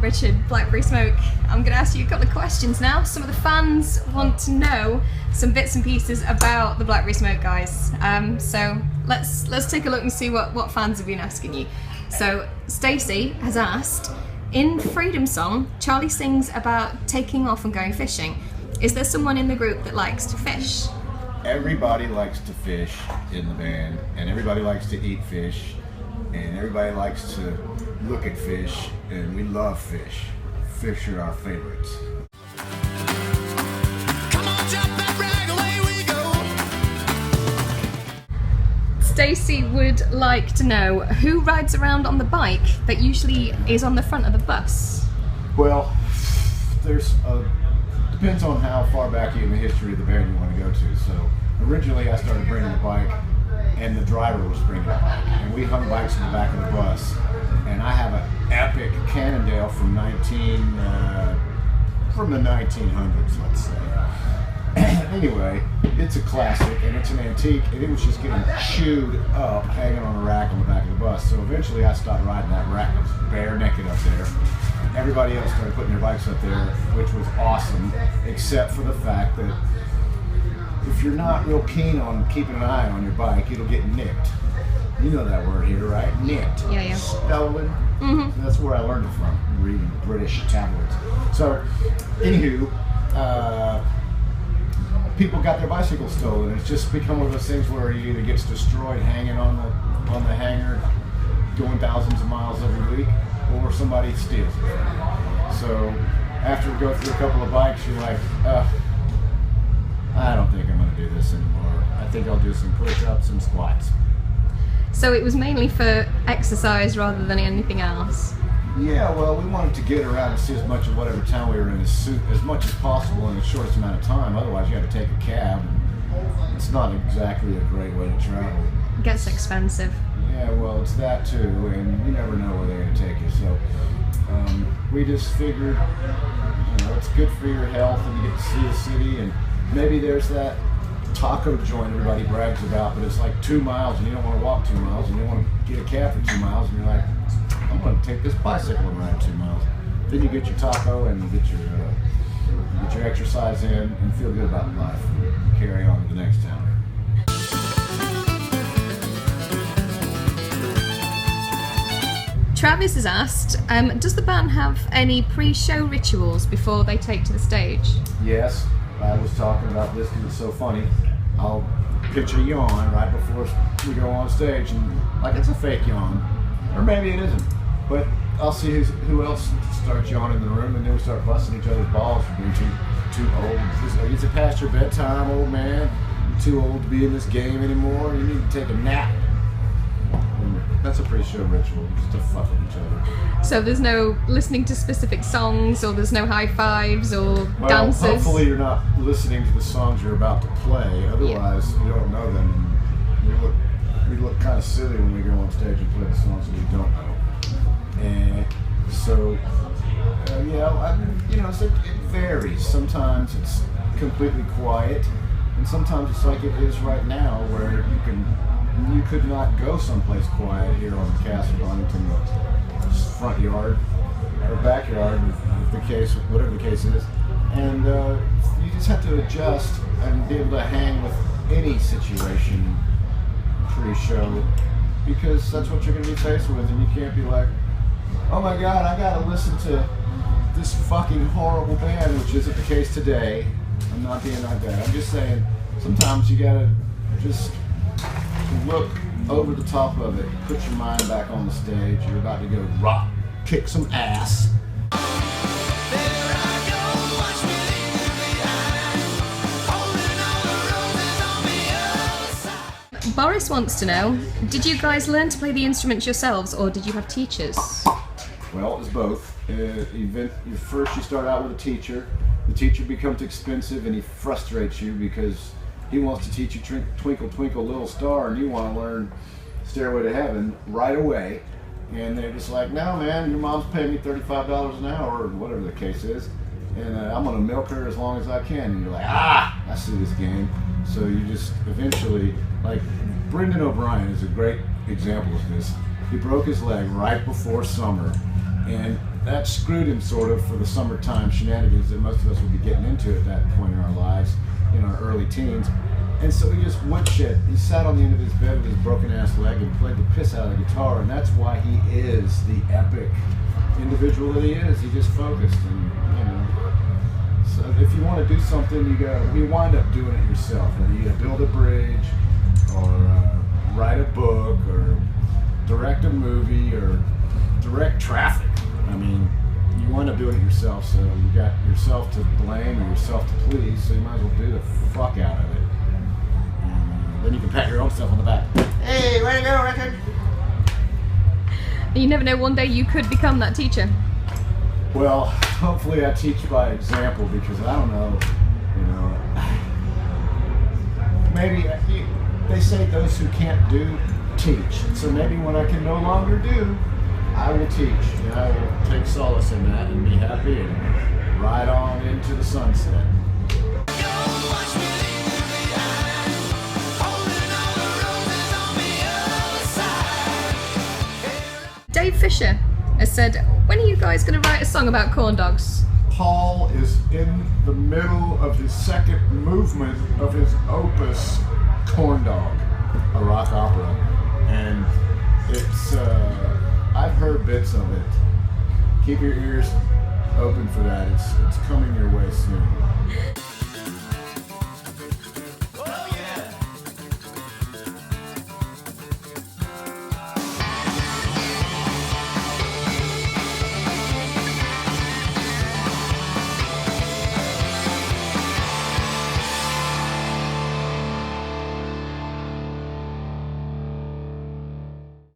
Richard, Blackberry Smoke. I'm going to ask you a couple of questions now. Some of the fans want to know some bits and pieces about the Blackberry Smoke guys. So let's take a look and see what fans have been asking you. So Stacey has asked, in Freedom Song, Charlie sings about taking off and going fishing. Is there someone in the group that likes to fish? Everybody likes to fish in the band, and everybody likes to eat fish, and everybody likes to look at fish, and we love fish. Fish are our favorites. Come on, jump that rag, away we go. Stacey would like to know who rides around on the bike that usually is on the front of the bus. Well, depends on how far back in the history of the band you want to go to. So originally I started bringing the bike, and the driver was bringing the bike, and we hung bikes in the back of the bus. And I have an epic Cannondale from the 1900s, let's say. Anyway, it's a classic and it's an antique, and it was just getting chewed up, hanging on a rack on the back of the bus. So eventually I stopped riding that rack. I was bare naked up there. Everybody else started putting their bikes up there, which was awesome, except for the fact that if you're not real keen on keeping an eye on your bike, it'll get nicked. You know that word here, right? Nicked. Yeah. Stolen. Mm-hmm. That's where I learned it from, reading British tabloids. So, anywho, people got their bicycles stolen. It's just become one of those things where it either gets destroyed hanging on the hanger, going thousands of miles every week, or somebody steals it. So, after we go through a couple of bikes, you're like, I don't think I'm going to do this anymore. I think I'll do some push-ups and squats. So it was mainly for exercise rather than anything else? Yeah, well, we wanted to get around and see as much of whatever town we were in as much as possible in the shortest amount of time. Otherwise, you had to take a cab. And it's not exactly a great way to travel. It gets expensive. Yeah, well, it's that too, and you never know where they're going to take you. So we just figured, it's good for your health, and you get to see the city, and maybe there's that taco joint everybody brags about, but it's like 2 miles and you don't want to walk 2 miles, and you want to get a cab for 2 miles, and you're like, I'm going to take this bicycle and ride 2 miles. Then you get your taco and you get your exercise in and feel good about life and carry on to the next town. Travis has asked, does the band have any pre-show rituals before they take to the stage? Yes, I was talking about this because it's so funny. I'll pitch a yawn right before we go on stage, and like it's a fake yawn, or maybe it isn't. But I'll see who else starts yawning in the room, and then we start busting each other's balls for being too old. Is it past your bedtime, old man? You're too old to be in this game anymore. You need to take a nap. And that's a pre-show ritual, just to fuck with each other. So there's no listening to specific songs, or there's no high fives or dances? Hopefully you're not listening to the songs you're about to play. Otherwise, you don't know them. We look kind of silly when we go on stage and play the songs that we don't know. And so, it varies. Sometimes it's completely quiet, and sometimes it's like it is right now, where you could not go someplace quiet here on the Castle Bonington front yard or backyard, whatever the case is, and you just have to adjust and be able to hang with any situation pre-show, because that's what you're going to be faced with, and you can't be like, oh my God, I got to listen to this fucking horrible band, which isn't the case today. I'm not being like that. I'm just saying, sometimes you got to just look over the top of it, put your mind back on the stage. You're about to go rock, kick some ass. Boris wants to know, did you guys learn to play the instruments yourselves, or did you have teachers? Well, it was both. First you start out with a teacher. The teacher becomes expensive and he frustrates you because he wants to teach you Twinkle Twinkle Little Star, and you want to learn Stairway to Heaven right away. And they're just like, no man, your mom's paying me $35 an hour, or whatever the case is, and I'm going to milk her as long as I can. And you're like, I see this game. So you just eventually, like Brendan O'Brien is a great example of this. He broke his leg right before summer, and that screwed him sort of for the summertime shenanigans that most of us would be getting into at that point in our lives, in our early teens. And so he just went shit. He sat on the end of his bed with his broken ass leg and played the piss out of the guitar, and that's why he is the epic individual that he is. He just focused, and you know. So if you want to do something, you wind up doing it yourself. Whether you build a bridge, or write a book, or direct a movie, or direct traffic. I mean, you wind up doing it yourself, so you got yourself to blame or yourself to please, so you might as well do the fuck out of it. And then you can pat your own self on the back. Hey, way to go, Richard! You never know, one day you could become that teacher. Well, hopefully I teach by example, because I don't know, maybe they say those who can't do, teach. So maybe when I can no longer do, I will teach. And I will take solace in that and be happy and ride on into the sunset. Dave Fisher has said, when are you guys going to write a song about corn dogs? Paul is in the middle of his second movement of his opus, Corn Dog, a rock opera. And it's, I've heard bits of it. Keep your ears open for that. It's coming your way soon.